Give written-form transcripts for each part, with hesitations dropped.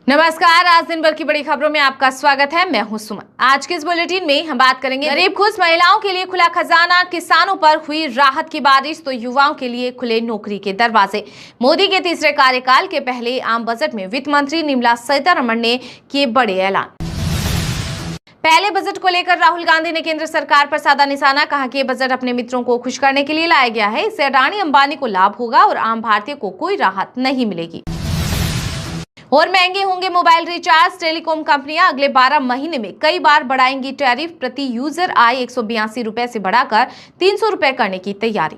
नमस्कार। आज दिन भर की बड़ी खबरों में आपका स्वागत है। मैं हूं सुमन। आज के इस बुलेटिन में हम बात करेंगे गरीब खुश महिलाओं के लिए खुला खजाना, किसानों पर हुई राहत की बारिश तो युवाओं के लिए खुले नौकरी के दरवाजे। मोदी के तीसरे कार्यकाल के पहले आम बजट में वित्त मंत्री निर्मला सीतारमण ने किए बड़े ऐलान। पहले बजट को लेकर राहुल गांधी ने केंद्र सरकार पर साधा निशाना, कहा कि ये बजट अपने मित्रों को खुश करने के लिए लाया गया है। इससे अडानी अंबानी को लाभ होगा और आम भारतीय को कोई राहत नहीं मिलेगी। और महंगे होंगे मोबाइल रिचार्ज। टेलीकॉम कंपनियां अगले 12 महीने में कई बार बढ़ाएंगी टैरिफ। प्रति यूजर आय 182 रुपए से बढ़ाकर 300 रुपए करने की तैयारी।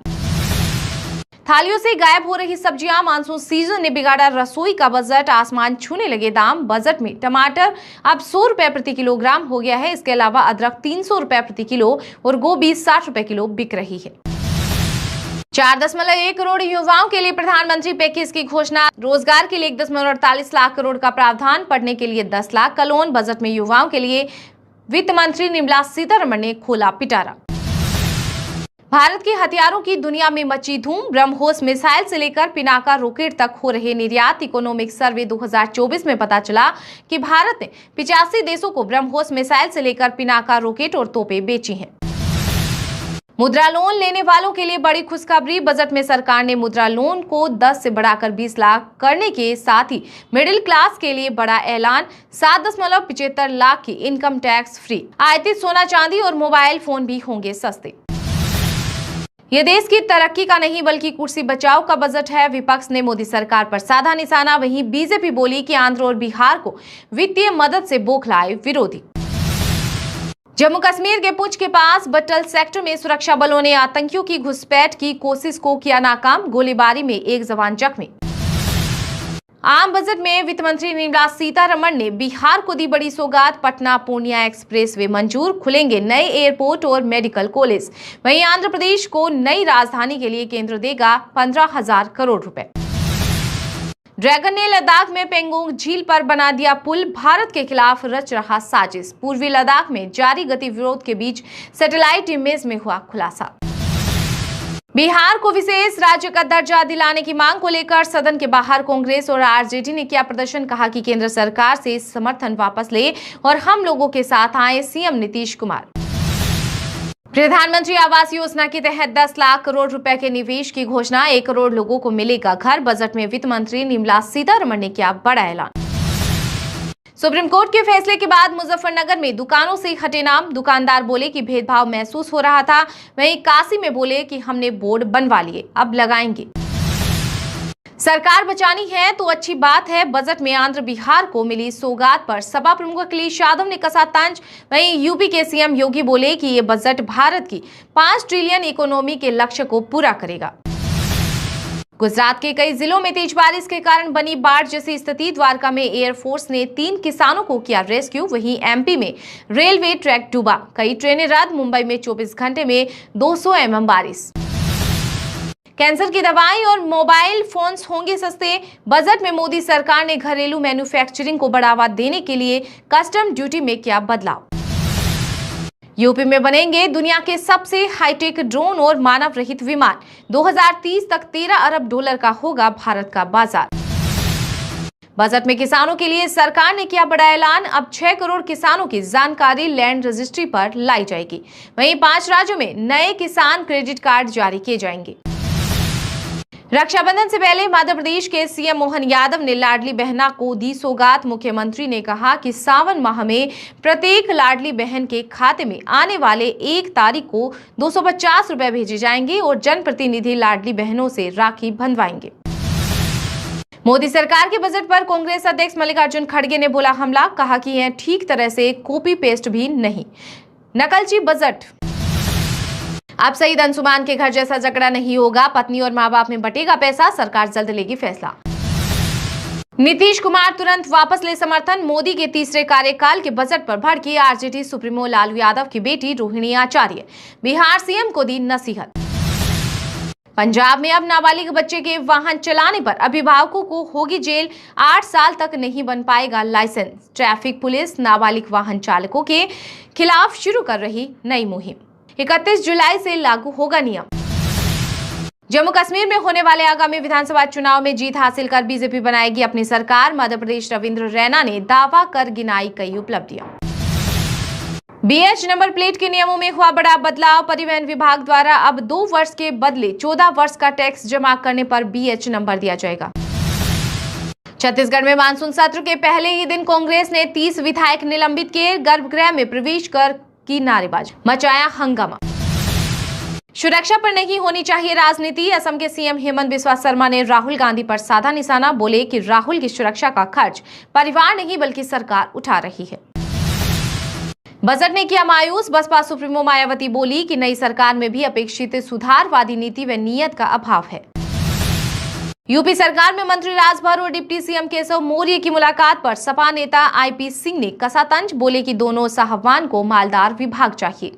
थालियों से गायब हो रही सब्जियां, मानसून सीजन ने बिगाड़ा रसोई का बजट। आसमान छूने लगे दाम। बजट में टमाटर अब 100 रुपए प्रति किलोग्राम हो गया है। इसके अलावा अदरक 300 रुपए प्रति किलो और गोभी 60 रुपए किलो बिक रही है। 4.1 करोड़ युवाओं के लिए प्रधानमंत्री पैकेज की घोषणा। रोजगार के लिए 1.48 लाख करोड़ का प्रावधान, पढ़ने के लिए 10 लाख का लोन। बजट में युवाओं के लिए वित्त मंत्री निर्मला सीतारमण ने खोला पिटारा। भारत के हथियारों की दुनिया में मची धूम। ब्रह्मोस मिसाइल से लेकर पिनाका रॉकेट तक हो रहे निर्यात। इकोनॉमिक सर्वे 2024 में पता चला कि भारत ने 85 देशों को ब्रह्मोस मिसाइल से लेकर पिनाका रॉकेट और तोपें बेची हैं। मुद्रा लोन लेने वालों के लिए बड़ी खुशखबरी। बजट में सरकार ने मुद्रा लोन को 10 से बढ़ाकर 20 लाख करने के साथ ही मिडिल क्लास के लिए बड़ा ऐलान। 7.75 लाख की इनकम टैक्स फ्री। आयातित सोना चांदी और मोबाइल फोन भी होंगे सस्ते। ये देश की तरक्की का नहीं बल्कि कुर्सी बचाओ का बजट है। विपक्ष ने मोदी सरकार पर साधा निशाना। वहीं बीजेपी बोली कि आंध्र और बिहार को वित्तीय मदद से बौखलाए विरोधी। जम्मू कश्मीर के पुंछ के पास बट्टल सेक्टर में सुरक्षा बलों ने आतंकियों की घुसपैठ की कोशिश को किया नाकाम। गोलीबारी में एक जवान जख्मी। आम बजट में वित्त मंत्री निर्मला सीतारमण ने बिहार को दी बड़ी सौगात। पटना पूर्णिया एक्सप्रेसवे मंजूर। खुलेंगे नए एयरपोर्ट और मेडिकल कॉलेज। वहीं आंध्र प्रदेश को नई राजधानी के लिए केंद्र देगा 15,000 करोड़ रुपए। ड्रैगन ने लद्दाख में पेंगोंग झील पर बना दिया पुल। भारत के खिलाफ रच रहा साजिश। पूर्वी लद्दाख में जारी गतिविरोध के बीच सैटेलाइट इमेज में हुआ खुलासा। बिहार को विशेष राज्य का दर्जा दिलाने की मांग को लेकर सदन के बाहर कांग्रेस और आरजेडी ने किया प्रदर्शन। कहा कि केंद्र सरकार से समर्थन वापस ले और हम लोगों के साथ आए। सीएम नीतीश कुमार। प्रधानमंत्री आवास योजना के तहत 10 लाख करोड़ रुपए के निवेश की घोषणा। 1 करोड़ लोगों को मिलेगा घर। बजट में वित्त मंत्री निर्मला सीतारमण ने किया बड़ा ऐलान। सुप्रीम कोर्ट के फैसले के बाद मुजफ्फरनगर में दुकानों से हटे नाम। दुकानदार बोले कि भेदभाव महसूस हो रहा था। वहीं काशी में बोले कि हमने बोर्ड बनवा लिए, अब लगाएंगे। सरकार बचानी है तो अच्छी बात है। बजट में आंध्र बिहार को मिली सौगात पर सपा प्रमुख अखिलेश यादव ने कसा तंज। वहीं यूपी के सीएम योगी बोले कि ये बजट भारत की 5 ट्रिलियन इकोनॉमी के लक्ष्य को पूरा करेगा। गुजरात के कई जिलों में तेज बारिश के कारण बनी बाढ़ जैसी स्थिति। द्वारका में एयरफोर्स ने 3 किसानों को किया रेस्क्यू। वहीं एमपी में रेलवे ट्रैक डूबा, कई ट्रेनें रद्द। मुंबई में 24 घंटे में 200 mm बारिश। कैंसर की दवाई और मोबाइल फोन्स होंगे सस्ते। बजट में मोदी सरकार ने घरेलू मैन्युफैक्चरिंग को बढ़ावा देने के लिए कस्टम ड्यूटी में किया बदलाव। यूपी में बनेंगे दुनिया के सबसे हाईटेक ड्रोन और मानव रहित विमान। 2030 तक $13 अरब का होगा भारत का बाजार। बजट में किसानों के लिए सरकार ने किया बड़ा ऐलान। अब 6 करोड़ किसानों की जानकारी लैंड रजिस्ट्री पर लाई जाएगी। वहीं 5 राज्यों में नए किसान क्रेडिट कार्ड जारी किए जाएंगे। रक्षाबंधन से पहले मध्य प्रदेश के सीएम मोहन यादव ने लाडली बहना को दी सौगात। मुख्यमंत्री ने कहा कि सावन माह में प्रत्येक लाडली बहन के खाते में आने वाले 1 तारीख को 250 रुपए भेजे जाएंगे और जनप्रतिनिधि लाडली बहनों से राखी बंधवाएंगे। मोदी सरकार के बजट पर कांग्रेस अध्यक्ष मल्लिकार्जुन खड़गे ने बोला हमला। कहा कि यह ठीक तरह से कॉपी पेस्ट भी नहीं, नकलची बजट। अब शहीद अंशुमान के घर जैसा झगड़ा नहीं होगा। पत्नी और मां बाप में बटेगा पैसा। सरकार जल्द लेगी फैसला। नीतीश कुमार तुरंत वापस ले समर्थन। मोदी के तीसरे कार्यकाल के बजट पर भड़की आरजेडी सुप्रीमो लालू यादव की बेटी रोहिणी आचार्य। बिहार सीएम को दी नसीहत। पंजाब में अब नाबालिग बच्चे के वाहन चलाने पर अभिभावकों को होगी जेल। 8 साल तक नहीं बन पाएगा लाइसेंस। ट्रैफिक पुलिस नाबालिग वाहन चालकों के खिलाफ शुरू कर रही नई मुहिम। 31 जुलाई से लागू होगा नियम। जम्मू कश्मीर में होने वाले आगामी विधानसभा चुनाव में जीत हासिल कर बीजेपी बनाएगी अपनी सरकार। मध्य प्रदेश रविंद्र रैना ने दावा कर गिनाई कई उपलब्धियां। BH नंबर प्लेट के नियमों में हुआ बड़ा बदलाव। परिवहन विभाग द्वारा अब 2 वर्ष के बदले 14 वर्ष का टैक्स जमा करने पर BH नंबर दिया जाएगा। छत्तीसगढ़ में मानसून सत्र के पहले ही दिन कांग्रेस ने 30 विधायक निलंबित किए। गर्भगृह में प्रवेश कर की नारेबाजी, मचाया हंगामा। सुरक्षा पर नहीं होनी चाहिए राजनीति। असम के सीएम हेमंत बिस्वा शर्मा ने राहुल गांधी पर साधा निशाना। बोले कि राहुल की सुरक्षा का खर्च परिवार नहीं बल्कि सरकार उठा रही है। बजट ने किया मायूस। बसपा सुप्रीमो मायावती बोली कि नई सरकार में भी अपेक्षित सुधारवादी नीति व नियत का अभाव है। यूपी सरकार में मंत्री राजभर और डिप्टी सीएम केशव मौर्य की मुलाकात पर सपा नेता IP सिंह ने कसा तंज। बोले कि दोनों साहबान को मालदार विभाग चाहिए।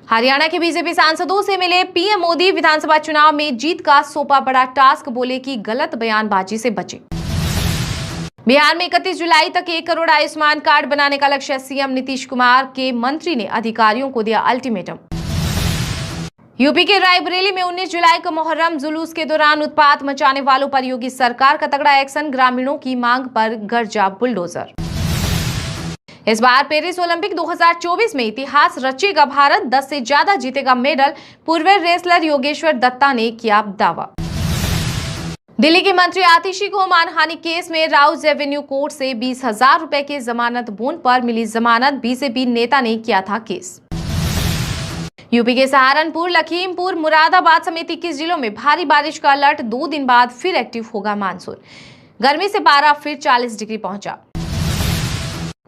हरियाणा के बीजेपी सांसदों से मिले PM मोदी। विधानसभा चुनाव में जीत का सौंपा बड़ा टास्क। बोले कि गलत बयानबाजी से बचे। बिहार में 31 जुलाई तक 1 करोड़ आयुष्मान कार्ड बनाने का लक्ष्य। सीएम नीतीश कुमार के मंत्री ने अधिकारियों को दिया अल्टीमेटम। यूपी के रायबरेली में 19 जुलाई को मुहर्रम जुलूस के दौरान उत्पात मचाने वालों पर योगी सरकार का तगड़ा एक्शन। ग्रामीणों की मांग पर गरजा बुलडोजर। इस बार पेरिस ओलंपिक 2024 में इतिहास रचेगा भारत। 10 से ज्यादा जीतेगा मेडल। पूर्व रेसलर योगेश्वर दत्ता ने किया दावा। दिल्ली की मंत्री आतिशी को मानहानि केस में राउज एवेन्यू कोर्ट से 20,000 रुपए के जमानत बॉन्ड पर मिली जमानत। बीजेपी नेता ने किया था केस। यूपी के सहारनपुर, लखीमपुर, मुरादाबाद समेत 21 जिलों में भारी बारिश का अलर्ट। 2 दिन बाद फिर एक्टिव होगा मानसून। गर्मी से पारा फिर 40 डिग्री पहुंचा।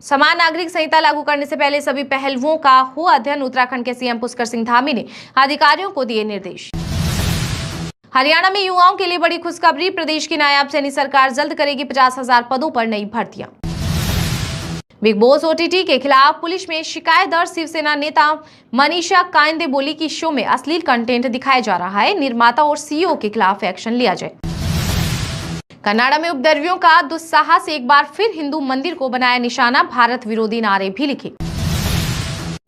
समान नागरिक संहिता लागू करने से पहले सभी पहलुओं का हो अध्ययन। उत्तराखंड के सीएम पुष्कर सिंह धामी ने अधिकारियों को दिए निर्देश। हरियाणा में युवाओं के लिए बड़ी खुशखबरी। प्रदेश की नायाब सैनी सरकार जल्द करेगी 50,000 पदों पर नई भर्तियां। बिग बॉस OTT के खिलाफ पुलिस में शिकायत दर्ज। शिवसेना नेता मनीषा कायंदे बोली कि शो में अश्लील कंटेंट दिखाया जा रहा है। निर्माता और CEO के खिलाफ एक्शन लिया जाए। कनाडा में उपद्रवियों का दुस्साहस। एक बार फिर हिंदू मंदिर को बनाया निशाना। भारत विरोधी नारे भी लिखे।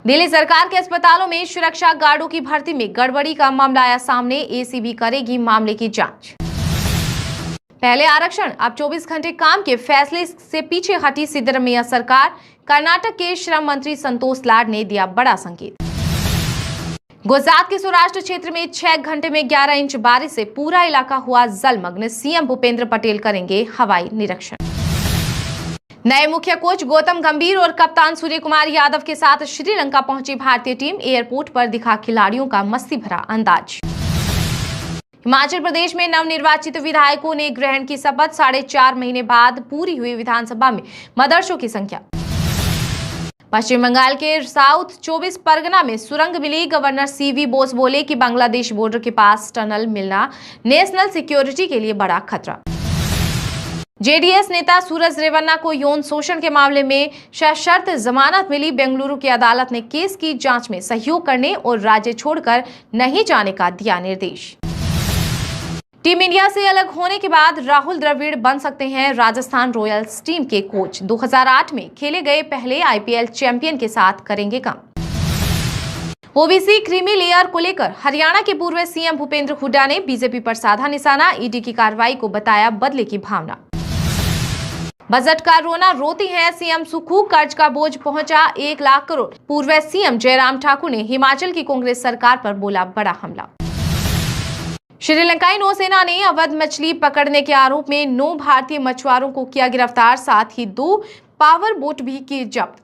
दिल्ली सरकार के अस्पतालों में सुरक्षा गार्डों की भर्ती में गड़बड़ी का मामला आया सामने। ACB करेगी मामले की जांच। पहले आरक्षण, अब 24 घंटे काम के फैसले से पीछे हटी सिद्धरमैया सरकार। कर्नाटक के श्रम मंत्री संतोष लाड ने दिया बड़ा संकेत। गुजरात के सौराष्ट्र क्षेत्र में 6 घंटे में 11 इंच बारिश से पूरा इलाका हुआ जलमग्न। सीएम भूपेंद्र पटेल करेंगे हवाई निरीक्षण। नए मुख्य कोच गौतम गंभीर और कप्तान सूर्य कुमार यादव के साथ श्रीलंका पहुंची भारतीय टीम। एयरपोर्ट पर दिखा खिलाड़ियों का मस्ती भरा अंदाज। हिमाचल प्रदेश में नवनिर्वाचित विधायकों ने ग्रहण की शपथ। 4.5 महीने बाद पूरी हुई विधानसभा में मदरसों की संख्या। पश्चिम बंगाल के साउथ 24 परगना में सुरंग मिली। गवर्नर CV बोस बोले कि बांग्लादेश बॉर्डर के पास टनल मिलना नेशनल सिक्योरिटी के लिए बड़ा खतरा। JDS नेता सूरज रेवन्ना को यौन शोषण के मामले में सशर्त जमानत मिली। बेंगलुरु की अदालत ने केस की जांच में सहयोग करने और राज्य छोड़कर नहीं जाने का दिया निर्देश। टीम इंडिया से अलग होने के बाद राहुल द्रविड़ बन सकते हैं राजस्थान रॉयल्स टीम के कोच। 2008 में खेले गए पहले IPL चैंपियन के साथ करेंगे काम। OBC क्रीमी लेयर को लेकर हरियाणा के पूर्व CM भूपेंद्र हुड्डा ने बीजेपी पर साधा निशाना। ED की कार्रवाई को बताया बदले की भावना। बजट का रोना रोती है सीएम सुखू। कर्ज का बोझ पहुंचा 1 लाख करोड़। पूर्व CM जयराम ठाकुर ने हिमाचल की कांग्रेस सरकार पर बोला बड़ा हमला। श्रीलंकाई नौसेना ने अवैध मछली पकड़ने के आरोप में 9 भारतीय मछुआरों को किया गिरफ्तार। साथ ही 2 पावर बोट भी की जब्त।